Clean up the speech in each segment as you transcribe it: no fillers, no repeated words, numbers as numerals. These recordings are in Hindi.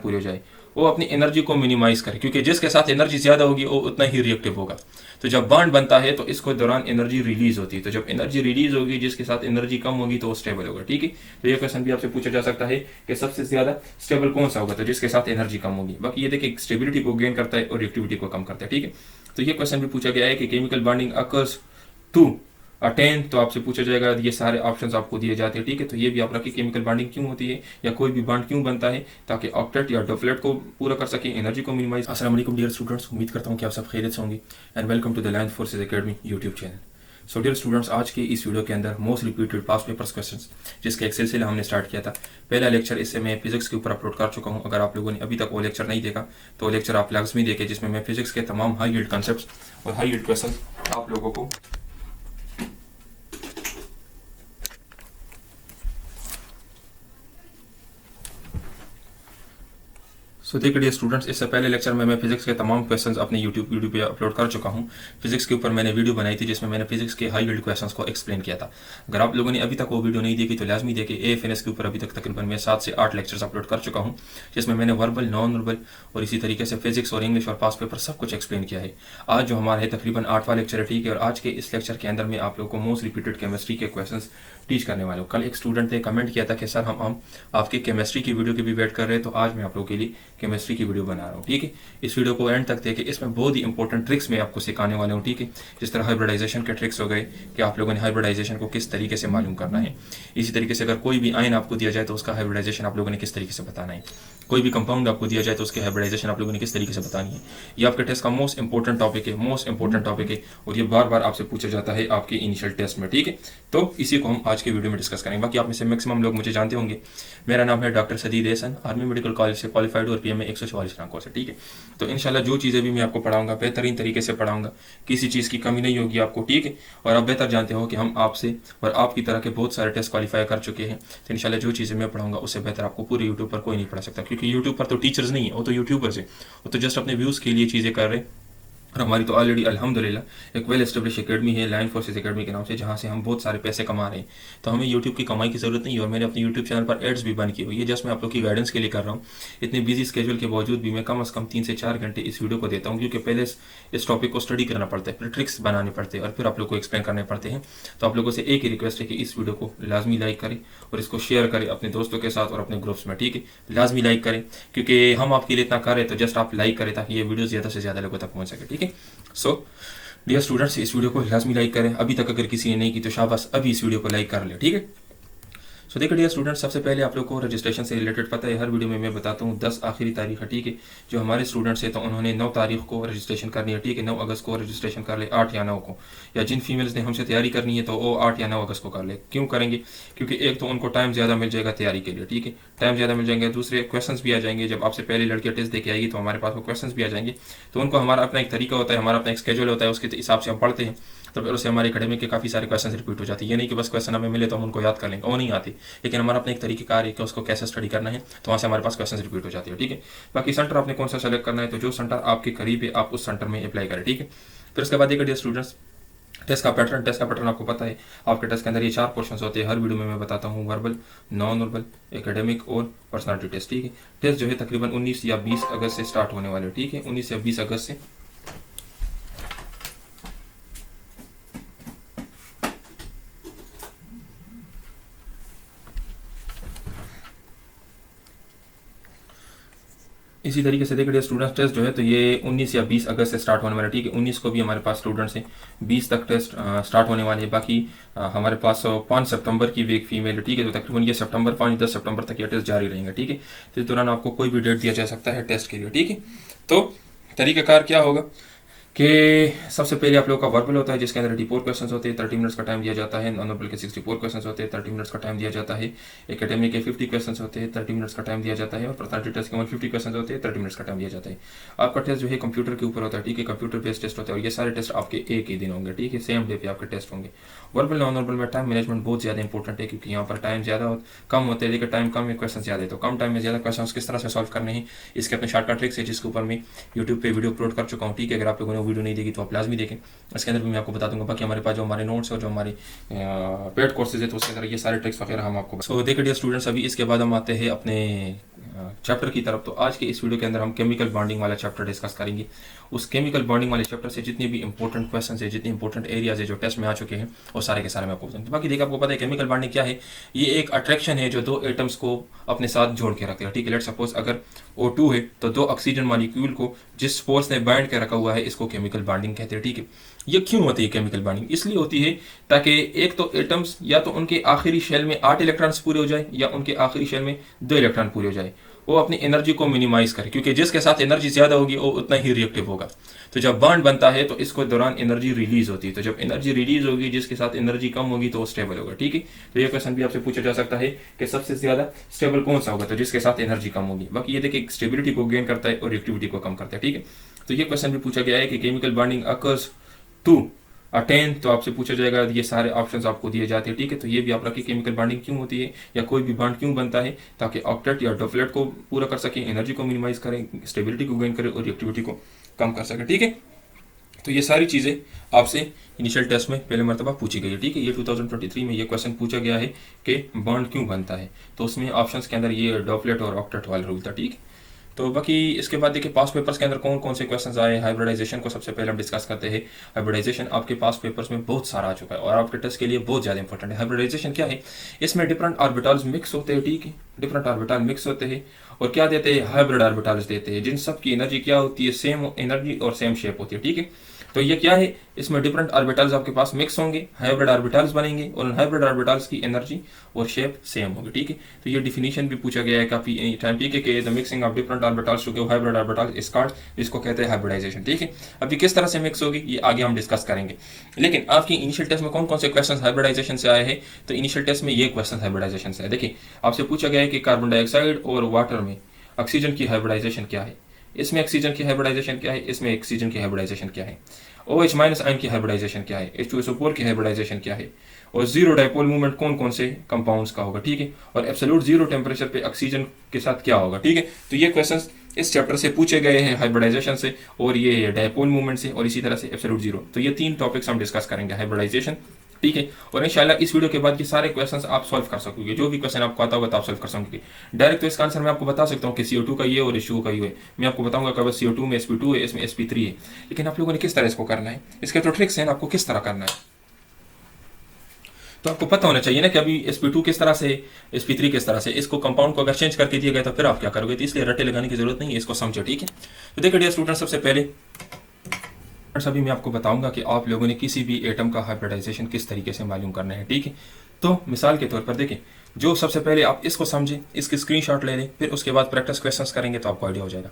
पूरी हो जाए, वो अपनी एनर्जी को मिनिमाइज करे, क्योंकि जिसके साथ एनर्जी ज़्यादा होगी वो उतना ही रिएक्टिव होगा। तो जब बॉन्ड बनता है तो इसको दौरान एनर्जी रिलीज होती है, तो जब एनर्जी रिलीज होगी जिसके साथ एनर्जी कम होगी तो वो स्टेबल होगा। ठीक है, तो ये क्वेश्चन भी आपसे पूछा जा सकता है कि सबसे ज़्यादा स्टेबल कौन सा होगा, तो जिसके साथ एनर्जी कम होगी। बाकी ये देखिए स्टेबिलिटी को गेन करता है और रिएक्टिविटी को कम करता है। ठीक है, तो ये क्वेश्चन भी पूछा गया है कि chemical bonding occurs to attain, तो आपसे पूछा जाएगा, ये सारे ऑप्शंस आपको दिए जाते हैं। ठीक है, तो ये भी आप रखिए केमिकल बॉन्डिंग क्यों होती है या कोई भी बॉन्ड क्यों बनता है, ताकि ऑक्टेट या डबलेट को पूरा कर सके, एनर्जी को मिनिमाइज। अस्सलाम वालेकुम डियर स्टूडेंट्स, उम्मीद करता हूँ कि आप सब खैरियत से होंगे and welcome to the land forces academy YouTube channel. So dear students, आज के इस वीडियो के अंदर most repeated past papers questions, जिसके एक सिलसिला हमने स्टार्ट किया था। पहला लेक्चर इससे मैं फिजिक्स के ऊपर अपलोड कर चुका हूँ। अगर आप लोगों ने अभी तक वो लेक्चर नहीं देखा तो लेक्चर आप लाजमी देखें, जिसमें मैं फिजिक्स के तमाम हाई यील्ड कॉन्सेप्ट्स और हाई यील्ड क्वेश्चन आप लोगों को सो देखिए स्टूडेंट्स, इससे पहले लेक्चर में मैं फिजिक्स के तमाम क्वेश्चंस अपने यूट्यूब वीडियो पे अपलोड कर चुका हूँ। फिजिक्स के ऊपर मैंने वीडियो बनाई थी जिसमें मैंने फिजिक्स के हाई यील्ड क्वेश्चंस को एक्सप्लेन किया था। अगर आप लोगों ने अभी तक वो वीडियो नहीं देखी तो लाजमी देखें। AFNS के ऊपर अभी तक तकरीबन मैं 7 से 8 लेक्चर्स अपलोड कर चुका हूँ, जिसमें मैंने वर्बल, नॉन वर्बल और इसी तरीके से फिजिक्स और इंग्लिश और पास्ट पेपर सब कुछ एक्सप्लेन किया है। आज जो हमारा है तकरीबन 8वां लेक्चर है। ठीक है, और आज के इस लेक्चर के अंदर मैं आप लोगों को मोस्ट रिपीटेड केमिस्ट्री के क्वेश्चन टीच करने वाला हूँ। कल एक स्टूडेंट ने कमेंट किया था कि सर हम आपके केमिस्ट्री की वीडियो की भी वेट कर रहे हैं, तो आज मैं आप लोगों के लिए केमिस्ट्री की वीडियो बना रहा हूँ। ठीक है, इस वीडियो को एंड तक देखें, इसमें बहुत ही इंपॉर्टेंट ट्रिक्स मैं आपको सिखाने वाला हूँ। ठीक है, जिस तरह हाइब्रिडाइजेशन के ट्रिक्स हो गए कि आप लोगों ने हाइब्रिडाइजेशन को किस तरीके से मालूम करना है। इसी तरीके से अगर कोई भी आयन आपको दिया जाए तो उसका हाइब्रिडाइजेशन आप लोगों ने किस तरीके से बताना है। कोई भी कंपाउंड आपको दिया जाए तो उसकी हाइब्रिडाइजेशन आप लोगों ने किस तरीके से बतानी है। ये आपके टेस्ट का मोस्ट इंपॉर्टेंट टॉपिक है, मोस्ट इंपॉर्टेंट टॉपिक है, और ये बार बार आपसे पूछा जाता है आपके इनिशियल टेस्ट में। ठीक है, तो इसी को हम आज के वीडियो में डिस्कस करेंगे। बाकी आप में से मैक्सिमम लोग मुझे जानते होंगे, मेरा नाम है doctor Sadeed Ehsan, army medical college से क्वालिफाइड और PMA 144 रैंक से। ठीक है, तो इंशाल्लाह जो चीज़ें भी मैं आपको पढ़ाऊंगा बेहतरीन तरीके से पढ़ाऊंगा, किसी चीज़ की कमी नहीं होगी आपको। ठीक है, और आप बेहतर जानते हो कि हम आपसे और आपकी तरह के बहुत सारे टेस्ट क्वालिफाई कर चुके हैं, तो इंशाल्लाह जो चीज़ें मैं पढ़ाऊंगा उससे बेहतर आपको पूरे यूट्यूब पर कोई नहीं पढ़ा सकता, क्योंकि यूट्यूब पर तो टीचर्स नहीं है, वो तो यूट्यूबर्स है, वो तो जस्ट अपने व्यूज़ के लिए चीज़ें कर रहे हैं। और हमारी तो ऑलरेडी अल्हम्दुलिल्लाह एक वेल एस्टेब्लिश एकेडमी है, लैंड फोर्सेज एकेडमी के नाम से, जहाँ से हम बहुत सारे पैसे कमा रहे हैं। तो हमें यूट्यूब की कमाई की ज़रूरत नहीं है, और मैंने अपने यूट्यूब चैनल पर एड्स भी बंद की हुई है। जस्ट मैं आप लोग की गाइडेंस के लिए कर रहा हूँ। इतने बिजी स्केड्यूल के बावजूद भी मैं कम से कम 3 से 4 घंटे इस वीडियो को देता हूँ, क्योंकि पहले इस टॉपिक को स्टडी करना पड़ता है, फिर ट्रिक्स बनाने पड़ते हैं और फिर आप लोग को एक्सप्लेन करने पड़ते हैं। तो आप लोगों से एक ही रिक्वेस्ट है कि इस वीडियो को लाजमी लाइक करें और इसको शेयर करें अपने दोस्तों के साथ और अपने ग्रुप्स में। ठीक है, लाजमी लाइक करें, क्योंकि हम आपके लिए इतना करें तो जस्ट आप लाइक करें ताकि ये वीडियो ज़्यादा से ज़्यादा लोगों तक पहुँच सके। ठीक है, सो डियर स्टूडेंट्स, इस वीडियो को लाजमी लाइक करें। अभी तक अगर किसी ने नहीं की तो शाबाश, अभी इस वीडियो को लाइक कर ले। ठीक है, सो देखिए डियर स्टूडेंट्स, सबसे पहले आप लोग को रजिस्ट्रेशन से रिलेटेड पता है, हर वीडियो में मैं बताता हूँ 10 आखिरी तारीख है। ठीक है, जो हमारे स्टूडेंट्स हैं तो उन्होंने 9 तारीख को रजिस्ट्रेशन करनी है। ठीक है, 9 अगस्त को रजिस्ट्रेशन कर ले, 8 या 9 को, या जिन फीमेल्स ने हमसे तैयारी करनी है तो वो 8 या 9 अगस्त को कर ले। क्यों करेंगे? क्योंकि एक तो उनको टाइम ज़्यादा मिल जाएगा तैयारी के लिए। ठीक है, टाइम ज़्यादा मिल जाएंगे, दूसरे क्वेश्चन भी आ जाएंगे। जब आपसे पहले लड़कियाँ टेस्ट देके आएगी तो हमारे पास वो क्वेश्चन भी आ जाएंगे, तो उनको हमारा अपना एक तरीका होता है, हमारा अपना एक स्केड्यूल होता है, उसके हिसाब से हम पढ़ते हैं, तो फिर उससे हमारे एकेडमिक के काफ़ी सारे क्वेश्चन रिपीट हो जाते हैं। ये नहीं कि बस क्वेश्चन हमें मिले तो हम उनको याद कर लेंगे, वो नहीं आती, लेकिन हमारा अपना एक तरीकेकार है कि उसको कैसे स्टडी करना है, तो वहाँ से हमारे पास क्वेश्चन रिपीट हो जाती है। ठीक है, बाकी सेंटर आपने कौन सा सेलेक्ट करना है, तो जो सेंटर आपके करीब है आप उस सेंटर में अप्लाई करें। ठीक है, फिर उसके बाद देखिए स्टूडेंट्स, टेस्ट का पैटर्न आपको पता है। आपके टेस्ट के अंदर ये 4 पोर्शन होते हैं, हर वीडियो में मैं बताता हूँ, वर्बल, नॉन वर्बल, एकेडमिक और पर्सनालिटी टेस्ट। ठीक है, टेस्ट जो है तकरीबन 19 या 20 अगस्त से स्टार्ट होने वाले। ठीक है, 19 या 20 अगस्त से इसी तरीके से देखिए स्टूडेंट्स, टेस्ट जो है तो ये 19 या 20 अगस्त से स्टार्ट होने वाला है। ठीक है, 19 को भी हमारे पास स्टूडेंट्स हैं, 20 तक टेस्ट स्टार्ट होने वाले हैं। बाकी हमारे पास 5 सितंबर की भी एक फीमेल है। ठीक है, तो तकरीबन ये सितंबर 5-10 सितंबर तक ये टेस्ट जारी रहेंगे। ठीक है, तो इस दौरान आपको कोई भी डेट दिया जा सकता है टेस्ट के लिए। ठीक है, तो तरीक़ाकार क्या होगा कि सबसे पहले आप लोगों का वर्बल होता है, जिसके अंदर 84 क्वेश्चन होते हैं, 30 मिनट्स का टाइम दिया जाता है। नॉन वर्बल के 64 क्वेश्चन होते हैं, 30 मिनट्स का टाइम दिया जाता है। एकेडमिक के 50 क्वेश्चन होते हैं, 30 मिनट्स का टाइम दिया जाता है। और पर्सनालिटी टेस्ट के 150 क्वेश्चन होते हैं, 30 मिनट्स का टाइम दिया जाता है। आपका टेस्ट जो है कंप्यूटर के ऊपर होता है। ठीक है, कंप्यूटर बेस्ड टेस्ट होता है, और ये सारे टेस्ट आपके एक ही दिन होंगे। ठीक है, सेम डे पे आपके टेस्ट होंगे। वर्बल नॉन वर्बल में टाइम मैनेजमेंट बहुत ज़्यादा इंपॉर्टेंट है, क्योंकि यहाँ पर टाइम ज़्यादा कम होते हैं, लेकिन टाइम कम है, क्वेश्चन ज़्यादा है, तो कम टाइम में ज़्यादा क्वेश्चन किस तरह से सॉल्व करने हैं, इसके अपने शॉर्टकट ट्रिक्स है, जिसके ऊपर मैं यूट्यूब पे वीडियो अपलोड कर चुका हूँ। ठीक है, अगर आप लोगों ने वो वीडियो नहीं देखी तो आप लाजमी देखें, इसके अंदर भी मैं आपको बता दूंगा। बाकी हमारे पास जो हमारे नोट्स और जो हमारे पेड कोर्सेज है तो उसके अंदर ये सारे ट्रिक्स वगैरह हम आपको। सो देखिए डियर स्टूडेंट्स, अभी इसके बाद हम आते हैं अपने चैप्टर की तरफ। तो आज के इस वीडियो के अंदर हम केमिकल बॉन्डिंग वाला चैप्टर डिस्कस करेंगे। उस केमिकल बॉन्डिंग वाले चैप्टर से जितने भी इंपॉर्टेंट क्वेश्चन है, जितने इंपॉर्टेंट एरियाज है जो टेस्ट में आ चुके हैं, वो सारे के सारे मैं आपको बताऊंगा। बाकी देखिए, आपको पता है केमिकल बॉन्डिंग क्या है। ये एक अट्रैक्शन है जो दो एटम्स को अपने साथ जोड़ के रखते हैं, ठीक है। लेट सपोज अगर O2 है तो दो ऑक्सीजन मॉलिक्यूल को जिस फोर्स ने बाइंड के रखा हुआ है, इसको केमिकल बॉन्डिंग कहते हैं, ठीक है। ये क्यों होती है केमिकल बॉन्डिंग? इसलिए होती है ताकि एक तो एटम्स या तो उनके आखिरी शेल में 8 इलेक्ट्रॉन्स पूरे हो जाए या उनके आखिरी शेल में 2 इलेक्ट्रॉन पूरे हो जाए, वो अपनी एनर्जी को मिनिमाइज करे, क्योंकि जिसके साथ एनर्जी ज्यादा होगी वो उतना ही रिएक्टिव होगा। तो जब बॉन्ड बनता है तो इसको दौरान एनर्जी रिलीज होती है, तो जब एनर्जी रिलीज होगी जिसके साथ एनर्जी कम होगी तो वो स्टेबल होगा, ठीक है। तो ये क्वेश्चन भी आपसे पूछा जा सकता है कि सबसे ज्यादा स्टेबल कौन सा होगा, तो जिसके साथ एनर्जी कम होगी। बाकी ये देखिए, स्टेबिलिटी को गेन करता है और रिएक्टिविटी को कम करता है, ठीक है। तो ये क्वेश्चन भी पूछा गया है कि chemical bonding occurs to attain, तो आपसे पूछा जाएगा, ये सारे ऑप्शंस आपको दिए जाते हैं, ठीक है। तो ये भी आप रखिए, केमिकल बॉन्डिंग क्यों होती है या कोई भी बॉन्ड क्यों बनता है, ताकि ऑक्टेट या डबलेट को पूरा कर सके, एनर्जी को मिनिमाइज करें, स्टेबिलिटी को गेन करें और रिएक्टिविटी को कम कर सके, ठीक है। तो ये सारी चीज़ें आपसे इनिशियल टेस्ट में पहले मरतबा पूछी गई है, ठीक है। ये 2023 में ये क्वेश्चन पूछा गया है कि बॉन्ड क्यों बनता है, तो उसमें ऑप्शंस के अंदर ये डॉपलेट और ऑक्टेट वाला रूल था, ठीक है। तो बाकी इसके बाद देखिए, पास पेपर्स के अंदर कौन कौन से क्वेश्चंस आए। हाइब्रिडाइजेशन को सबसे पहले हम डिस्कस करते हैं। हाइब्रिडाइजेशन आपके पास पेपर्स में बहुत सारा आ चुका है और आपके टेस्ट के लिए बहुत ज़्यादा इंपॉर्टेंट है। हाइब्रिडाइजेशन क्या है? इसमें डिफरेंट ऑर्बिटल्स मिक्स होते हैं, ठीक है। डिफरेंट ऑर्बिटल मिक्स होते हैं और क्या देते हैं? हाइब्रिड ऑर्बिटल्स देते हैं, जिन सब की एनर्जी क्या होती है? सेम एनर्जी और सेम शेप होती है, ठीक है। तो ये क्या है? इसमें डिफरेंट ऑर्बिटल्स आपके पास मिक्स होंगे, हाइब्रिड ऑर्बिटल्स बनेंगे और उन हाइब्रिड ऑर्बिटल्स की एनर्जी और शेप सेम होगी, ठीक है। तो ये डिफिनीशन भी पूछा गया है काफी टाइम, ठीक है, कि the mixing of different orbitals to give hybrid orbitals is called, इसको कहते हैं हाइब्रिडाइजेशन, ठीक है। अब ये किस तरह से मिक्स होगी ये आगे हम डिस्कस करेंगे। लेकिन आपकी इनिशियल टेस्ट में कौन कौन से क्वेश्चन हाइब्रिडाइजेशन से आए हैं? तो इनिशियल टेस्ट में ये क्वेश्चन हाइब्रिडाइजेशन से है। देखिए, आपसे पूछा गया है कि कार्बन डाइऑक्साइड और वाटर में ऑक्सीजन की हाइब्रिडाइजेशन क्या है, इसमें ऑक्सीजन की हाइब्रिडाइजेशन क्या है, इसमें ऑक्सीजन की हाइब्रिडाइजेशन क्या है, OH माइनस आयन की हाइब्रिडाइजेशन क्या है, H2SO4 की हाइब्रिडाइजेशन क्या है, और जीरो डाइपोल मूवमेंट कौन कौन से कंपाउंड्स का होगा, ठीक है, और एब्सोल्यूट जीरो टेम्परेचर पे ऑक्सीजन के साथ क्या होगा, ठीक है। तो ये क्वेश्चंस इस चैप्टर से पूछे गए हैं, हाइब्रिडाइजेशन से और ये डाइपोल मूवमेंट से और इसी तरह से एब्सोल्यूट जीरो। तो ये 3 टॉपिक्स हम डिस्कस करेंगे, हाइब्रिडाइजेशन, ठीक है। और इंशाल्लाह इस वीडियो के बाद ये सारे क्वेश्चंस आप सॉल्व कर सकोगे, जो भी क्वेश्चन आपको आता होगा तो आप सॉल्व कर सकोगे डायरेक्ट। तो इसका आंसर मैं आपको बता सकता हूँ कि CO2 का ये और H2O का ये है, मैं आपको बताऊंगा कि बस CO2 में sp2 है, इसमें sp3 है। लेकिन आप लोगों ने किस तरह इसको करना है, इसके तो ट्रिक्स हैं, आपको किस तरह करना है तो आपको पता होना चाहिए ना कि अभी sp2 किस तरह से, sp3 किस तरह से, इसको कंपाउंड को अगर चेंज करके दिया गया तो फिर आप क्या करोगे। तो इसलिए रट्टे लगाने की जरूरत नहीं है, इसको समझो, ठीक है। तो देखिए डियर स्टूडेंट, सबसे पहले अभी मैं आपको बताऊंगा कि आप लोगों ने किसी भी एटम का हाइब्रिडाइजेशन किस तरीके से मालूम करना है, ठीक है। तो मिसाल के तौर पर देखें, जो सबसे पहले आप इसको समझें, इसकी स्क्रीनशॉट ले लें, फिर उसके बाद प्रैक्टिस क्वेश्चंस करेंगे तो आपको आइडिया हो जाएगा।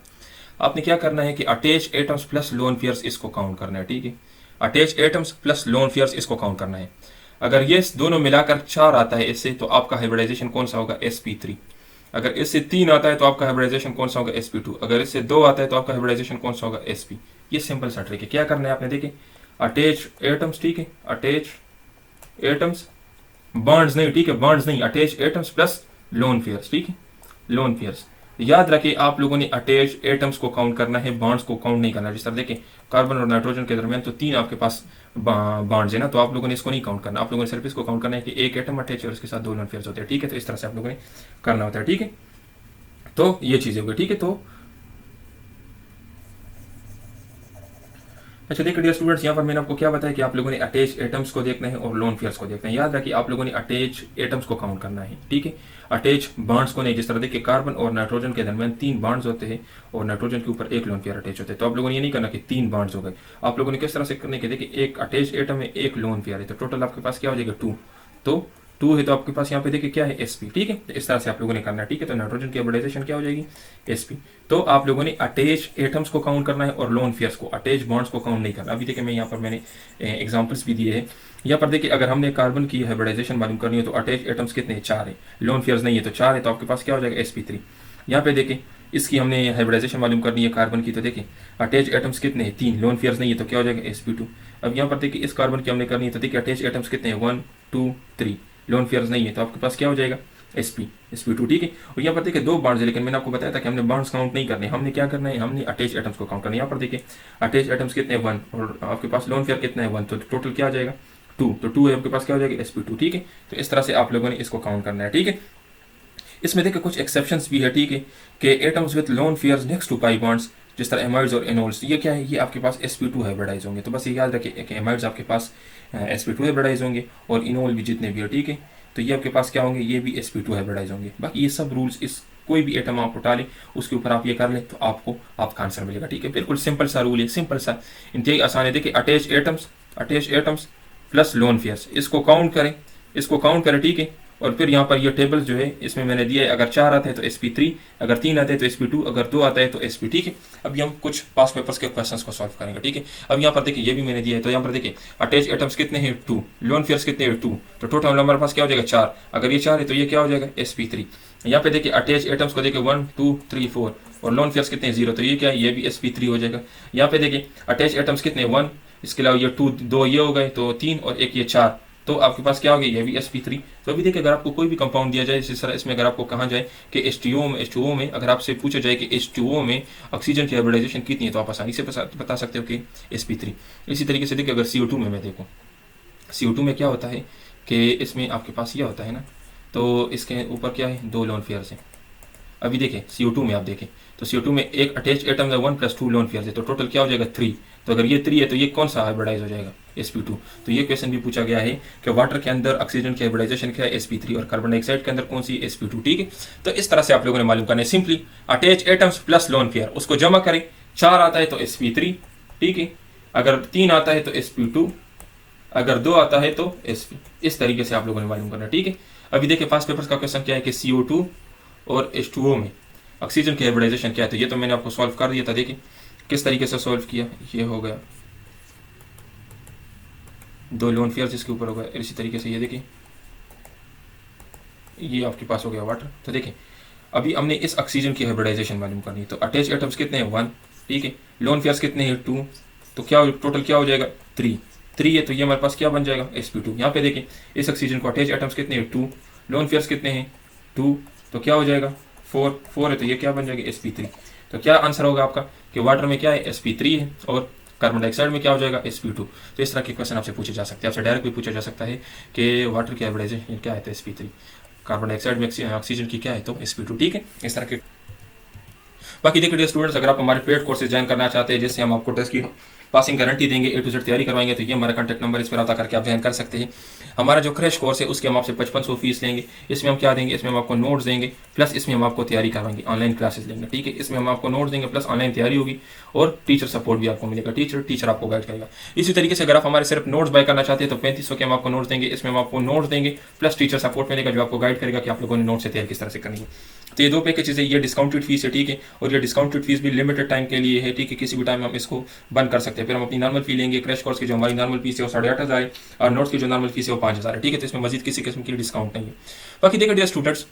आपने क्या करना है कि attach atoms plus lone pairs इसको काउंट करना है, ठीक है। Attach atoms plus lone pairs इसको काउंट करना है। अगर ये दोनों मिलाकर 4 आता है इससे, तो आपका हाइब्रिडाइजेशन कौन सा होगा? sp3। अगर इससे 3 आता है तो आपका हाइब्रिडाइजेशन कौन सा होगा? sp2। अगर इससे 2 आता है तो आपका हाइब्रिडाइजेशन कौन सा होगा? sp। ये सिंपल सा ट्रिक है। क्या करना है आपने, देखिए, अटैच एटम्स, ठीक है, अटैच एटम्स, बॉन्ड्स नहीं, ठीक है, बॉन्ड्स नहीं, attach atoms plus lone pairs, ठीक है, लोन पेयर्स। याद रखिए, आप लोगों ने अटैच एटम्स को काउंट करना है, बॉन्ड्स को काउंट नहीं करना। जिस तरह देखिए, कार्बन और नाइट्रोजन के दरमियान तो 3 आपके पास बॉन्ड्स है ना, तो आप लोगों ने इसको नहीं काउंट करना। आप लोगों ने सिर्फ इसको काउंट करना है कि एक एटम अटैच और उसके साथ 2 लोन पेयर्स होते हैं, ठीक है। तो इस तरह से आप लोगों ने करना होता है, ठीक है। तो ये चीजें होगी, ठीक है। तो अच्छा देखिए डियर स्टूडेंट्स, यहाँ पर मैंने आपको क्या बताया कि आप लोगों ने अटैच एटम्स को देखना है और लोन पेयर्स को देखना है। याद रखिए, आप लोगों ने अटैच एटम्स को काउंट करना है, ठीक है, अटैच बॉन्ड्स को नहीं। जिस तरह देखिए, कार्बन और नाइट्रोजन के दरमियान 3 बॉन्ड्स होते हैं और नाइट्रोजन के ऊपर 1 लोन पेयर अटैच होते हैं। तो आप लोगों ने ये नहीं करना कि 3 बॉन्ड्स हो गए। आप लोगों ने किस तरह से करने के, देखिए, एक अटैच एटम में 1 लोन पेयर है, तो टोटल आपके पास क्या हो जाएगा? 2। तो 2 है तो आपके पास यहाँ पे देखिए क्या है? sp, ठीक है। तो इस तरह से आप लोगों ने करना है, ठीक है। तो नाइट्रोजन की हाइब्रिडाइजेशन क्या हो जाएगी? sp। तो आप लोगों ने अटैच एटम्स को काउंट करना है और लोन पेयर्स को, अटैच बॉन्ड्स को काउंट नहीं करना। अभी देखिए, मैं यहाँ पर मैंने एग्जांपल्स भी दिए हैं। यहाँ पर देखिए, अगर हमने कार्बन की हाइब्रिडाइजेशन मालूम करनी है तो अटैच एटम्स कितने हैं? 4 है, लोन पेयर्स नहीं है तो 4 है, तो आपके पास क्या हो जाएगा? sp3। यहाँ पे देखिए, इसकी हमने हाइब्रिडाइजेशन मालूम करनी है कार्बन की, तो देखिए अटैच एटम्स कितने हैं? 3, लोन पेयर्स नहीं है तो क्या हो जाएगा? sp2। अब यहाँ पर देखिए, इस कार्बन की हमने करनी है तो देखिए अटैच एटम्स कितने हैं? 1 2 3, लोन पेयर्स नहीं है तो आपके पास क्या हो जाएगा? sp2, ठीक है। और यहाँ पर देखिए 2 बॉन्ड्स है, लेकिन मैंने आपको बताया था कि हमने बॉन्ड्स काउंट नहीं करने, हमने क्या करना है, हमने अटैच एटम्स को काउंट करना है। यहाँ पर देखिए अटैच एटम्स कितने 1 और आपके पास लोन पेयर कितना है 1, तो टोटल क्या आ जाएगा 2, तो 2 है आपके पास क्या हो जाएगा sp2, ठीक है। तो इस तरह से आप लोगों ने इसको काउंट करना है, ठीक है। इसमें देखिए कुछ एक्सेप्शंस भी है, ठीक है, कि atoms with lone pairs next to pi bonds, जिस तरह एमाइड्स और एनोल्स, ये क्या है, ये आपके पास sp2 हाइब्रिडाइज होंगे। तो बस ये याद रखिए कि एमाइड्स आपके पास sp2 हाइब्रिडाइज होंगे और इनोल भी जितने भी है, ठीक है, तो ये आपके पास क्या होंगे, ये भी sp2 हाइब्रिडाइज होंगे। बाकी ये सब रूल्स, इस कोई भी एटम आप उठा लें उसके ऊपर आप ये कर लें तो आपको आपका आंसर मिलेगा, ठीक है। बिल्कुल सिंपल सा रूल है, सिंपल सा, इंतहाई आसान है। देखिए attach atoms plus lone pairs, इसको काउंट करें, ठीक है। और फिर यहाँ पर ये टेबल जो है इसमें मैंने दिया है, अगर 4 आते हैं तो sp3, अगर 3 आते हैं तो sp2, अगर 2 आता है तो sp, ठीक है। अभी हम कुछ पास पेपर्स के क्वेश्चंस को सॉल्व करेंगे, ठीक है। अब यहाँ पर देखिए ये भी मैंने दिया है, तो यहाँ पर देखिए अटैच एटम्स कितने हैं 2, लोन पेयर्स कितने हैं 2, तो टोटल हमारे पास क्या हो जाएगा 4, अगर ये 4 है तो ये क्या हो जाएगा sp3। यहाँ पे देखिए अटैच एटम्स को देखिए 1 2 3 4 और लोन पेयर्स कितने हैं 0, तो ये क्या है, ये भी sp3 हो जाएगा। यहाँ पे देखिए अटैच एटम्स कितने 1, इसके अलावा ये 2 ये हो गए, तो 3 और 1 ये 4, तो आपके पास क्या हो गया, ये भी sp3। तो अभी देखिए अगर आपको कोई भी कंपाउंड दिया जाए, इस तरह इसमें अगर आपको कहा जाए कि H2O में अगर आपसे पूछा जाए कि H2O में ऑक्सीजन की हाइब्रिडाइजेशन कितनी है, तो आप आसानी से बता सकते हो कि sp3। इसी तरीके से देखिए अगर CO2 में मैं देखूँ, CO2 में क्या होता है कि इसमें आपके पास यह होता है ना, तो इसके ऊपर क्या है 2 लोन पेयर्स हैं। अभी देखिए CO2 में आप देखें तो CO2 में एक अटैच एटम है 1 + 2 लोन पेयर्स है, तो टोटल क्या हो जाएगा 3। तो अगर ये 3 है तो ये कौन सा हाइब्रिडाइज हो जाएगा sp2। तो ये क्वेश्चन भी पूछा गया है कि वाटर के अंदर ऑक्सीजन की हाइब्रिडाइजेशन क्या है sp3 और कार्बन डाइऑक्साइड के अंदर कौन सी sp2, ठीक है। तो इस तरह से आप लोगों ने मालूम करना है, simply attach atoms plus lone pair, उसको जमा करें, 4 आता है तो sp3, ठीक है, अगर 3 आता है तो sp2, अगर 2 आता है तो sp। इस तरीके से आप लोगों ने मालूम करना, ठीक है। अभी देखिए पास्ट पेपर्स का क्वेश्चन क्या है कि CO2 और H2O में ऑक्सीजन की हाइब्रिडाइजेशन क्या है, तो ये तो मैंने आपको सॉल्व कर दिया था। देखिए किस तरीके से सॉल्व किया, ये हो गया 2 लोन पेयर्स इसके ऊपर हो गया, इसी तरीके से ये देखिए ये आपके पास हो गया वाटर। तो देखिए अभी हमने इस ऑक्सीजन की हाइब्रिडाइजेशन मालूम करनी है, तो अटैच एटम्स कितने हैं 1, ठीक है, लोन पेयर्स कितने हैं 2, तो क्या टोटल क्या हो जाएगा 3 है, तो ये हमारे पास क्या बन जाएगा sp2। यहाँ पे देखिए इस ऑक्सीजन को अटैच एटम्स कितने हैं 2, लोन पेयर्स कितने हैं 2, तो क्या हो जाएगा 4 है, तो ये क्या बन जाएगा sp3। तो क्या आंसर होगा आपका कि वाटर में क्या है sp3 है और कार्बन डाइऑक्साइड में क्या हो जाएगा sp2। तो इस तरह के क्वेश्चन आपसे पूछे जा सकते हैं, आपसे डायरेक्ट भी पूछा जा सकता है कि वाटर की हाइब्रिडाइजेशन क्या है तो sp3, कार्बन डाइऑक्साइड में ऑक्सीजन की क्या है तो sp2, ठीक है। इस तरह के बाकी देखिए स्टूडेंट्स, अगर आप हमारे पेड कोर्सेज ज्वाइन करना चाहते हैं जिससे हम आपको टेस्ट की पासिंग गारंटी देंगे, A to Z तैयारी करवाएंगे, तो ये हमारा कॉन्टैक्ट नंबर, इस पर रब्ता करके आप ज्वाइन कर सकते हैं। हमारा जो क्रैश कोर्स है उसके हम आपसे 5500 फीस लेंगे। इसमें हम क्या देंगे, इसमें हम आपको नोट्स देंगे, प्लस इसमें हम आपको तैयारी करवाएंगे, ऑनलाइन क्लासेस लेंगे, ठीक है। इसमें हम आपको नोट्स देंगे प्लस ऑनलाइन तैयारी होगी और टीचर सपोर्ट भी आपको मिलेगा, टीचर आपको गाइड करेगा। इसी तरीके से अगर आप हमारे सिर्फ नोट्स बाय करना चाहते हैं तो 3500 के हम आपको नोट्स देंगे, इसमें हम आपको नोट्स देंगे प्लस टीचर सपोर्ट मिलेगा जो आपको गाइड करेगा कि आप लोगों ने नोट्स से तैयारी किस तरह से करनी है। तो ये 2 पैकेजेस है, ये डिस्काउंटेड फीस है, ठीक है, और ये डिस्काउंटेड फीस भी लिमिटेड टाइम के लिए है, ठीक है, किसी भी टाइम हम इसको बंद कर सकते हैं। फिर हम अपनी नॉर्मल फी लेंगे, क्रैश कोर्स की जो हमारी नॉर्मल फीस है वो 8,500 है और नोट्स की जो नॉर्मल फीस है वो 5,000 है, ठीक है। तो इसमें मजीद किसी किस्म की डिस्काउंट नहीं है। बाकी देखिए डियर स्टूडेंट्स,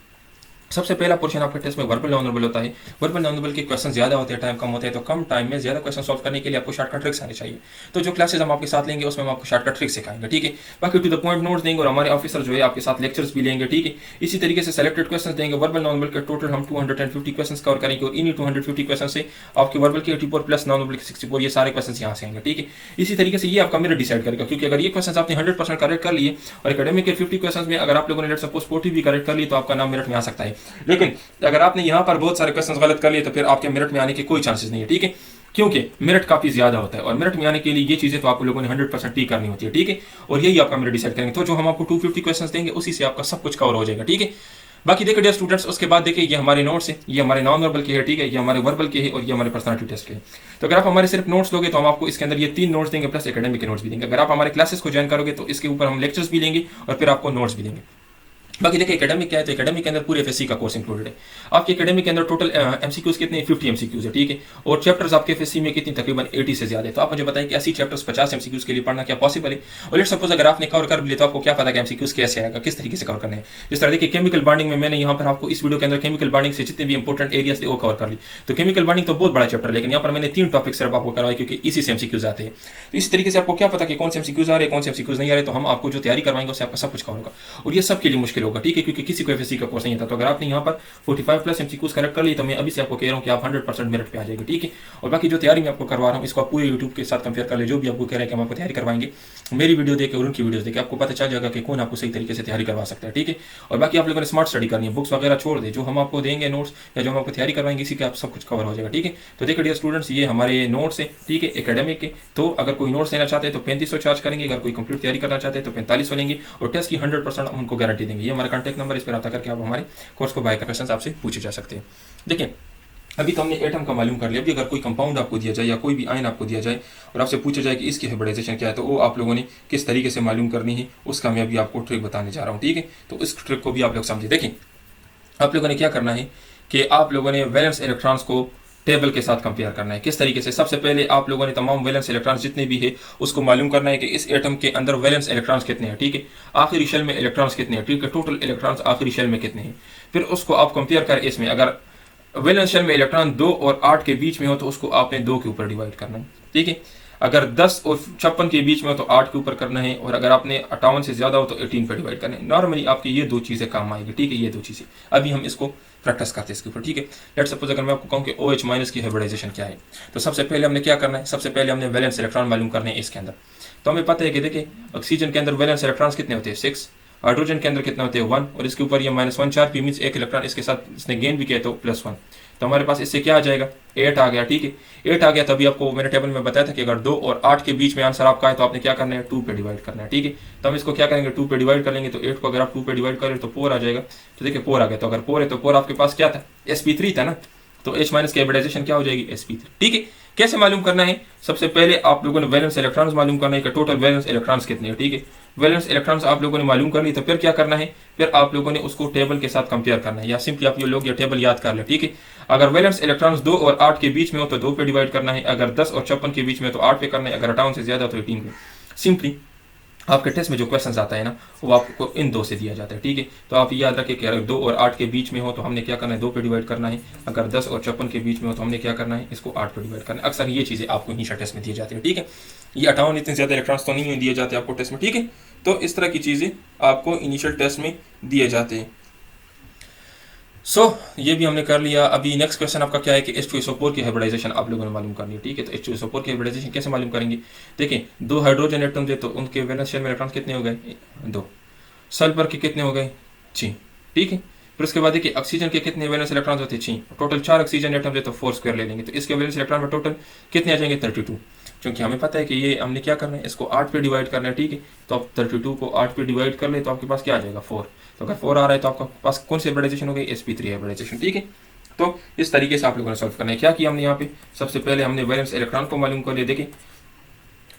सबसे पहला पोर्शन आपके टेस्ट में वर्बल नॉन वर्बल होता है। वर्बल नॉन वर्बल के क्वेश्चन ज्यादा होते हैं, टाइम कम होता है, तो कम टाइम में ज्यादा क्वेश्चन सॉल्व करने के लिए आपको शॉर्टकट ट्रिक्स आने चाहिए। तो जो क्लासेस हम आपके साथ लेंगे उसमें हम आपको शॉर्टकट ट्रिक्स सिखाएंगे, ठीक है। बाकी टू द पॉइंट नोट्स देंगे और हमारे ऑफिसर जो है आपके साथ लेक्चर्स भी लेंगे, ठीक है। इसी तरीके से सेलेक्टेड क्वेश्चन देंगे। वर्बल नॉन वर्बल के टोटल हम 250 क्वेश्चन कवर करेंगे और इन्हीं 250 क्वेश्चन से आपके वर्बल के 84 प्लस नॉन वर्बल के 64 ये सारे क्वेश्चन यहाँ से आएंगे, ठीक है। इसी तरीके से ये आपका मेरिट डिसाइड करेगा, क्योंकि अगर ये क्वेश्चन आपने 100% करेक्ट कर लिए और एकेडमिक के 50 क्वेश्चन में अगर आप लोगों ने सपोज 40 भी करेक्ट कर लिए तो आपका नाम मेरिट में आ सकता है। लेकिन अगर आपने यहाँ पर बहुत सारे क्वेश्चन गलत कर लिए तो फिर आपके मेरिट में आने के कोई चांसेस नहीं है, ठीक है, क्योंकि मेरिट काफी ज्यादा होता है और मेरिट में आने के लिए ये चीजें तो आप लोगों ने 100% ठीक करनी होती है, ठीक है। और यही आपका मेरिट डिसाइड करेंगे। तो जो हम आपको 250 क्वेश्चन देंगे उसी से आपका सब कुछ कवर हो जाएगा, ठीक है। बाकी देखिए डियर स्टूडेंट्स, उसके बाद देखिए ये हमारे नोट्स है, ये हमारे नॉन वर्बल के है, ठीक है, ये हमारे वर्बल के है और ये हमारे पर्सनालिटी टेस्ट के है। तो अगर आप हमारे सिर्फ नोट्स लोगे तो हम आपको इसके अंदर ये 3 नोट्स देंगे प्लस एकेडमिक के नोट्स भी देंगे। अगर आप हमारे क्लासेस को ज्वाइन करोगे तो इसके ऊपर हम लेक्चर्स भी लेंगे और फिर आपको नोट्स भी देंगे। बाकी देखिए एकेडमिक क्या है, तो एकेडमिक के अंदर पूरे एफएससी का कोर्स इंक्लूडेड है। आपके एकेडमिक के अंदर टोटल एमसीक्यूज कितने 50 एमसीक्यूज है, ठीक है, और चैप्टर्स आपके एफएससी में कितनी तकरीबन 80 से ज्यादा है। तो आप मुझे बताएं कि 80 चैप्टर्स 50 एमसीक्यूज के लिए पढ़ना क्या पॉसिबल है। और लेट्स सपोज अगर आपने कवर कर लिए तो आपको क्या पता कि एमसीक्यूज कैसे आएगा, किस तरीके से कवर करना है। जिस तरह देखिए केमिकल बॉन्डिंग में मैंने यहाँ पर आपको इस वीडियो के अंदर केमिकल बॉन्डिंग से जितने भी इंपॉर्टेंट एरियाज थे वो कवर कर ली। तो केमिकल बॉन्डिंग तो बहुत बड़ा चैप्टर, लेकिन यहाँ पर मैंने 3 टॉपिक सिर्फ आपको करवाए क्योंकि इसी से एमसीक्यूज आते हैं। तो इस तरीके से आपको क्या पता कि कौन से एमसीक्यूज आ रहे हैं, कौन से एमसीक्यूज नहीं आ रहे। तो हम आपको जो तैयारी करवाएंगे उससे आपका सब कुछ कवर होगा और ये सबके लिए मुश्किल होगा, ठीक है, क्योंकि किसी को एफएससी का कोर्स नहीं था। तो अगर आपने यहाँ पर 45+ MCQs करेक्ट कर ली तो मैं अभी से आपको कह रहा हूँ कि आप 100% मेरिट पे आ जाएगी, ठीक है। और बाकी जो तैयारी मैं आपको करवा रहा हूँ इसको आप पूरे यूट्यूब के साथ कंपेयर कर ले, जो भी आपको कह रहा है कि हम आपको तैयारी करवाएंगे, मेरी वीडियो देखे और उनकी वीडियो देखे आपको पता चल जाएगा कि कौन आपको सही तरीके से तैयारी करवा सकता है, ठीक है। और बाकी आप लोगों ने स्मार्ट स्टडी करनी है, बुक्स वगैरह छोड़ दे, जो हम आपको देंगे नोट्स या जो हम आपको तैयारी करवाएंगे इसी के आप सब कुछ कवर हो जाएगा, ठीक है। तो देखिए डियर स्टूडेंट्स, ये हमारे नोट्स है, ठीक है, एकेडमिक के। तो अगर कोई नोट्स लेना चाहते हैं तो 3500 चार्ज करेंगे, अगर कोई कंप्लीट तैयारी करना चाहते हैं तो 4500 लेंगे, और टेस्ट की 100% हम उनको गारंटी देंगे। ये हमारा कॉन्टैक्ट नंबर, इस पर रब्ता करके आप हमारे कोर्स को बाय कर क्वेश्चन आपसे पूछे जा सकते हैं। देखिए अभी तो हमने एटम का मालूम कर लिया। अभी अगर कोई कंपाउंड आपको दिया जाए या कोई भी आयन आपको दिया जाए और आपसे पूछा जाए कि इसकी हाइब्रिडाइजेशन क्या है, तो वो आप लोगों ने किस तरीके से मालूम करनी है उसका मैं अभी आपको ट्रिक बताने जा रहा हूँ, ठीक है। तो इस ट्रिक को भी आप लोग समझे। देखिए आप लोगों ने क्या करना है कि आप लोगों ने वैलेंस इलेक्ट्रॉन्स को टेबल के साथ कंपेयर करना है। किस तरीके से? सबसे पहले आप लोगों ने तमाम वैलेंस इलेक्ट्रॉन्स जितने भी है उसको मालूम करना है कि इस एटम के अंदर वैलेंस इलेक्ट्रॉन्स कितने हैं, ठीक है, आखिरी शेल में इलेक्ट्रॉन्स कितने हैं, ठीक है, टोटल इलेक्ट्रॉन्स आखिरी शेल में कितने हैं। फिर उसको आप कंपेयर करें इसमें, अगर वैलेंस शेल में इलेक्ट्रॉन 2 और 8 के बीच में हो तो उसको आपने 2 के ऊपर डिवाइड करना है, ठीक है। अगर 10 और 56 के बीच में हो तो 8 के ऊपर करना है, और अगर आपने 58 से ज्यादा हो तो 18 पे डिवाइड करना है। नॉर्मली आपकी ये 2 चीजें काम आएगी, ठीक है, ये 2 चीजें। अभी हम इसको प्रैक्टिस करते हैं इसके ऊपर, ठीक है। लेट सपोज अगर मैं आपको कहूँ कि OH माइनस की हाइब्रिडाइजेशन क्या है, तो सबसे पहले हमने क्या करना है, सबसे पहले हमने वैलेंस इलेक्ट्रॉन मालूम करने हैं इसके अंदर। तो हमें पता है कि देखिए ऑक्सीजन के अंदर वैलेंस इलेक्ट्रॉन्स कितने होते हैं 6, हाइड्रोजन के अंदर कितने होते हैं 1, और इसके ऊपर ये -1 चार्ज p मीन्स एक इलेक्ट्रॉन इसके साथ इसने गेन भी किया तो +1। तो हमारे पास इससे क्या आ जाएगा 8 आ गया, ठीक है। 8 आ गया तभी आपको मैंने टेबल में बताया था कि अगर 2 और 8 के बीच में आंसर आपका है तो आपने क्या करना है 2 पे डिवाइड करना है, ठीक है। तो हम इसको क्या करेंगे 2 पे डिवाइड कर लेंगे। तो 8 को अगर आप 2 पे डिवाइड करें तो 4 आ जाएगा। तो देखिए 4 आ गया। तो अगर 4 है तो 4 आपके पास क्या था sp3 था ना, तो H माइनस की हाइब्रिडाइजेशन क्या हो जाएगी sp3, ठीक है। कैसे मालूम करना है? सबसे पहले आप लोगों ने वैलेंस इलेक्ट्रॉन्स मालूम करना है कि टोटल वैलेंस इलेक्ट्रॉन्स कितने हैं, ठीक है। वैलेंस इलेक्ट्रॉन्स आप लोगों ने मालूम कर ली तो फिर क्या करना है, फिर आप लोगों ने उसको टेबल के साथ कंपेयर करना है, या सिंपली आप ये लोग ये टेबल याद कर ले, ठीक है। अगर वैलेंस इलेक्ट्रॉन्स 2 और 8 के बीच में हो तो 2 पे डिवाइड करना है, अगर 10 और 56 के बीच में तो 8 पे करना है, अगर 58 से ज्यादा तो 18 पे। सिंपली आपके टेस्ट में जो क्वेश्चन आता है ना वो आपको इन 2 से दिया जाता है, ठीक है। तो आप याद रखें कि अगर 2 और 8 के बीच में हो तो हमने क्या करना है 2 पे डिवाइड करना है, अगर 10 और 56 के बीच में हो तो हमने क्या करना है इसको 8 पे डिवाइड करना है। अक्सर ये चीज़ें आपको इनिशियल टेस्ट में दी जाती है, ठीक है। ये 58 इतने ज़्यादा इलेक्ट्रॉन्स तो नहीं दिए जाते आपको टेस्ट में, ठीक है। तो इस तरह की चीज़ें आपको इनिशियल टेस्ट में दिए जाते हैं। ये भी हमने कर लिया। अभी नेक्स्ट क्वेश्चन आपका क्या है कि H2SO4 की हाइब्रिडाइजेशन आप लोगों ने मालूम करनी है, ठीक है। तो H2SO4 की हाइब्रिडाइजेशन कैसे मालूम करेंगे? देखिए 2 हाइड्रोजन एटम थे तो उनके वैलेंस शेल में इलेक्ट्रॉन कितने हो गए 2, सल्फर के कितने हो गए 6, ठीक है। फिर उसके बाद देखिए ऑक्सीजन के कितने वैलेंस इलेक्ट्रॉन होते हैं 6, टोटल 4 ऑक्सीजन एटम थे तो 4 स्क्वायर ले लेंगे, तो इसके वैलेंस इलेक्ट्रॉन में टोटल कितने आ जाएंगे 32। क्योंकि हमें पता है कि ये हमने क्या करना है इसको 8 पे डिवाइड करना है, ठीक है। तो आप 32 को 8 पे डिवाइड कर ले तो आपके पास क्या आ जाएगा 4। तो अगर 4 आ रहा है तो आपके पास कौन सी हाइब्रिडाइजेशन हो गई sp3 हाइब्रिडाइजेशन, ठीक है। तो इस तरीके से आप लोगों ने सॉल्व करना है। क्या किया हमने यहाँ पे, सबसे पहले हमने वैलेंस इलेक्ट्रॉन को मालूम कर लिया। देखिए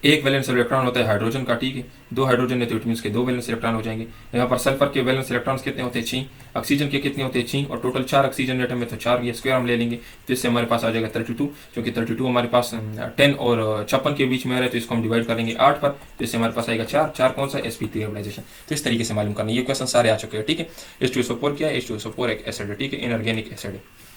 एक वैलेंस इलेक्ट्रॉन होता है हाइड्रोजन का, ठीक है। 2 हाइड्रोजन है तो इट मीन्स के 2 वैलेंस इलेक्ट्रॉन हो जाएंगे। यहाँ पर सल्फर के वैलेंस इलेक्ट्रॉन्स कितने होते हैं 6, ऑक्सीजन के कितने होते हैं 6, और टोटल 4 ऑक्सीजन एटम में तो 4 ये स्क्वायर हम ले लेंगे, तो इससे हमारे पास आ जाएगा 32। क्योंकि 32 हमारे पास 10 और 56 के बीच में आ रहा है तो इसको हम डिवाइड करेंगे 8 पर, तो इससे हमारे पास आएगा 4 कौन सा sp3 हाइब्रिडाइजेशन। तो इस तरीके से मालूम करना। ये क्वेश्चन सारे आ चुके हैं, ठीक है। H2SO4 क्या है? H2SO4 एक एसिड है, ठीक है, इनऑर्गेनिक एसिड है।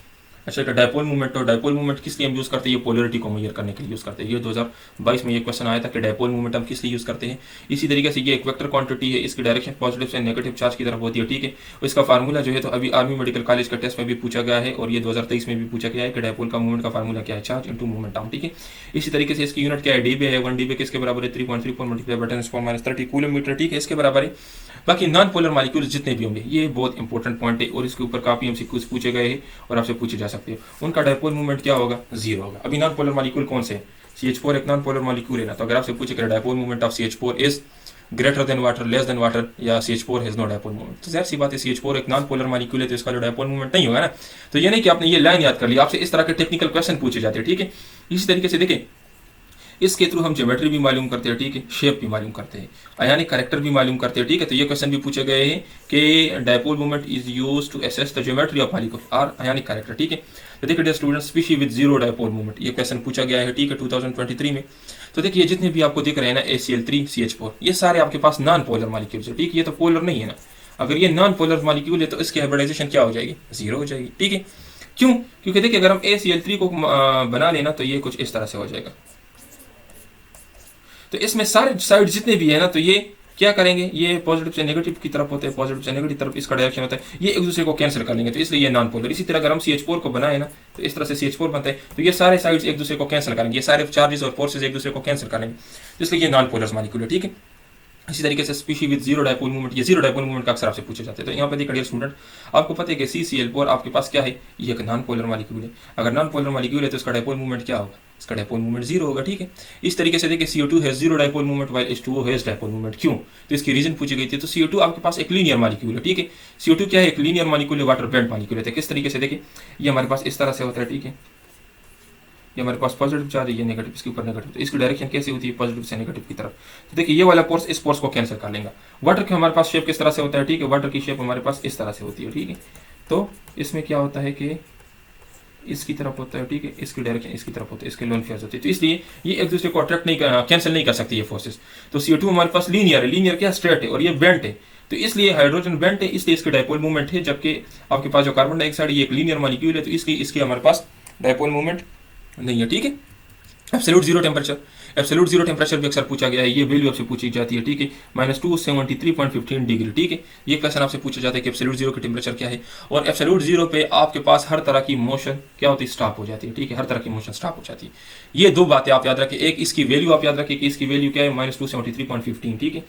अच्छा डायपोल मूवमेंट, तो डायपोल मूवमेंट किस लिए हम यूज़ करते हैं? ये पोलरिटी को मेजर करने के लिए यूज़ करते हैं। ये 2022 में ये क्वेश्चन आया था कि डायपोल मूवमेंट हम किस लिए यूज़ करते हैं। इसी तरीके से ये एक वेक्टर क्वांटिटी है, इसकी डायरेक्शन पॉजिटिव से नेगेटिव चार्ज की तरफ होती है, ठीक है। इसका फार्मूला जो है तो अभी आर्मी मेडिकल कॉलेज का टेस्ट में भी पूछा गया है और ये 2023 में भी पूछा गया है कि डायपोल का मूवमेंट का फार्मूला क्या है, चार्ज इंटू मूवमेंट टाइम, ठीक है। इसी तरीके से इसकी यूनिट क्या है डीबे है, 1 डीबे किसके बराबर है 3.34 मल्टीप्लाई बाय 10⁻30 कूलम, ठीक है, इसके बराबर है। बाकी नॉन पोलर मॉलिक्यूल्स जितने भी होंगे ये बहुत इंपॉर्टेंट पॉइंट है और इसके ऊपर काफी MCQs पूछे गए हैं और आपसे पूछे जा सकते हैं। उनका डायपोल मूवमेंट क्या होगा 0 होगा। अभी नॉन पोलर मॉलिक्यूल कौन से? CH4 एक नॉन पोलर मॉलिक्यूल है ना, तो अगर आपसे पूछे कि dipole movement of CH4 is greater than water, less than water, या CH4 has no dipole movement, तो जाहिर सी बात है CH4 एक नॉन पोलर मॉलिक्यूल है तो इसका जो डायपोल मूवमेंट नहीं होगा ना। तो ये नहीं कि आपने ये लाइन याद कर ली, आपसे इस तरह के टेक्निकल क्वेश्चन पूछे जाते हैं, ठीक है। इसी तरीके से देखें इसके थ्रू हम ज्योमेट्री भी मालूम करते हैं, ठीक है, शेप भी मालूम करते हैं, आयनिक कैरेक्टर भी मालूम करते हैं, ठीक है। तो ये क्वेश्चन भी पूछे गए हैं कि dipole movement is used to assess the geometry of molecule और आयनिक कैरेक्टर, ठीक है। तो देखिए dear students species with 0 dipole movement ये क्वेश्चन पूछा गया है, ठीक है, 2023 में। तो देखिए जितने भी आपको दिख रहे हैं ना ACl3 CH4 ये सारे आपके पास नॉन पोलर मॉलिक्यूल्स है, ठीक है। ये तो पोलर नहीं है ना, अगर ये नॉन पोलर मॉलिक्यूल है तो इसकी हाइब्रिडाइजेशन क्या हो जाएगी 0 हो जाएगी, ठीक है। क्यों? क्योंकि देखिए अगर हम ACl3 को बना लेना तो ये कुछ इस तरह से हो जाएगा। तो इसमें सारे साइड जितने भी है ना तो ये क्या करेंगे, ये पॉजिटिव से नेगेटिव की तरफ होते हैं, पॉजिटिव से नेगेटिव तरफ इसका डायरेक्शन होता है, ये एक दूसरे को कैंसिल कर लेंगे, तो इसलिए ये नॉन पोलर। इसी तरह अगर हम CH4 को बनाए ना, तो इस तरह से CH4 बनता है, तो ये सारे साइड्स एक दूसरे को कैंसिल करेंगे, ये सारे चार्जेस और फोर्सेज एक दूसरे को कैंसिल करेंगे, तो इसलिए ये नॉन पोलर मॉलिक्यूल है, ठीक है। इसी तरीके से species with zero dipole movement, ये जीरो डायपोल मूवमेंट का अक्सर आपसे पूछे जाते हैं। तो यहाँ पे देखिए डियर स्टूडेंट, आपको पता है कि CCl4 आपके पास क्या है, ये एक नॉन पोलर मॉलिक्यूल है। अगर नॉन पोलर मॉलिक्यूल है तो इसका डायपोल मूवमेंट क्या होगा, इसका डायपोल मूवमेंट जीरो होगा, ठीक है। इस तरीके से देखिए CO2 has zero dipole movement while H2O has dipole movement, क्यों, तो इसकी रीजन पूछी गई थी। तो CO2 आपके पास एक लीनियर मॉलिक्यूल है, ठीक है। CO2 क्या है, एक लीनियर मॉलिक्यूल है, वाटर बेंड मॉलिक्यूल है। किस तरीके से देखिए, ये हमारे पास इस तरह से होता है, ठीक है, ये हमारे पास पॉजिटिव चार्ज है, ये नेगेटिव, इसके ऊपर नेगेटिव, तो इसकी डायरेक्शन कैसे होती है, पॉजिटिव से नेगेटिव की तरफ। तो देखिए ये वाला फोर्स इस फोर्स को कैंसिल कर लेगा। वाटर की हमारे पास शेप किस तरह से होता है, ठीक है, वाटर की शेप हमारे पास इस तरह से होती है, ठीक है। तो इसमें क्या होता है कि इसकी तरफ होता है, ठीक है, इसकी डायरेक्शन इसकी तरफ होती है, इसके लोन फेज होती है, तो इसलिए ये एक दूसरे को अट्रैक्ट नहीं कैंसिल नहीं कर सकती ये फोर्सेस। तो CO2 हमारे पास लीनियर है, लीनियर क्या स्ट्रेट है, और ये बेंट है, तो इसलिए हाइड्रोजन बेंट है, इसलिए इसकी डायपोल मूवमेंट है। जबकि आपके पास जो कार्बन डाइऑक्साइड ये एक लीनियर मॉलिक्यूल है, तो इसलिए इसकी हमारे पास डायपोल मूवमेंट नहीं है, ठीक है। Absolute zero temperature, absolute zero temperature भी अक्सर पूछा गया है, ये वैल्यू आपसे पूछी जाती है, ठीक है, -273.15 डिग्री, ठीक है। ये क्वेश्चन आपसे पूछा जाता है कि एब्सोल्यूट जीरो की टेम्परेचर क्या है, और एब्सोल्यूट जीरो पे आपके पास हर तरह की मोशन क्या होती है, स्टॉप हो जाती है, ठीक है, हर तरह की मोशन स्टॉप हो जाती है। ये दो बातें आप याद रखें, एक इसकी वैल्यू आप याद रखें कि इसकी वैल्यू क्या है, -273.15, ठीक है।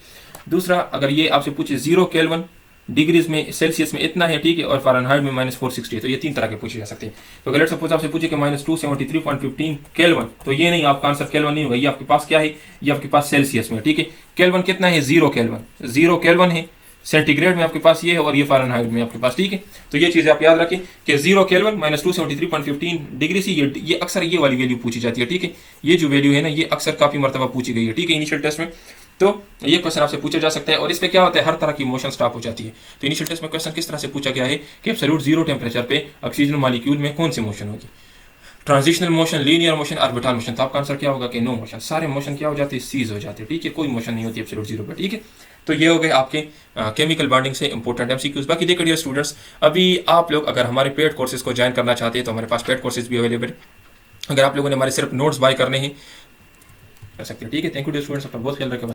दूसरा, अगर ये आपसे पूछे 0 केल्विन डिग्रीज में सेल्सियस में इतना है, ठीक है, और फ़ारेनहाइट में -460 है, तो ये तीन तरह के पूछे जा सकते हैं। तो अगर लेट्स सपोज आपसे पूछे कि -273.15 केल्विन, तो ये नहीं, आपका आंसर केल्विन नहीं होगा, ये आपके पास क्या है, ये आपके पास सेल्सियस में, ठीक है। केल्विन कितना है, 0 केल्विन, 0 केल्विन है, सेंटीग्रेड में आपके पास ये है, और ये फ़ारेनहाइट में आपके पास, ठीक है। तो ये चीज़ आप याद रखें कि 0 केल्विन -273.15 डिग्री से ये अक्सर ये वाली वैल्यू पूछी जाती है, ठीक है। ये जो वैल्यू है ना, ये अक्सर काफ़ी मरतबा पूछी गई है, ठीक है, इनिशियल टेस्ट में। तो ये क्वेश्चन आपसे पूछा जा सकता है, और इसमें क्या होता है, हर तरह की मोशन स्टॉप हो जाती है। तो इनिशियल टेस्ट में क्वेश्चन किस तरह से पूछा गया है कि एब्सोल्यूट जीरो टेम्परेचर पे ऑक्सीजन मॉलिक्यूल में कौन सी मोशन होगी, transitional motion, linear motion, orbital motion. तो आपका आंसर क्या होगा कि नो मोशन, सारे मोशन क्या हो जाते हैं, सीज हो जाते हैं, ठीक है, कोई मोशन नहीं होती एब्सोल्यूट जीरो पे, ठीक है। तो ये हो गए आपके केमिकल बॉन्डिंग से इंपॉर्टेंट MCQs। बाकी देखिए डियर स्टूडेंट्स, अभी आप लोग अगर हमारे पेड कोर्सेज को ज्वाइन करना चाहते हैं तो हमारे पास पेड कोर्सेज भी अवेलेबल है। अगर आप लोगों ने हमारे सिर्फ नोट्स बाय करने हैं कर सकते हैं, ठीक है। थैंक यू डियर स्टूडेंट्स, अपना बहुत ख्याल रखें।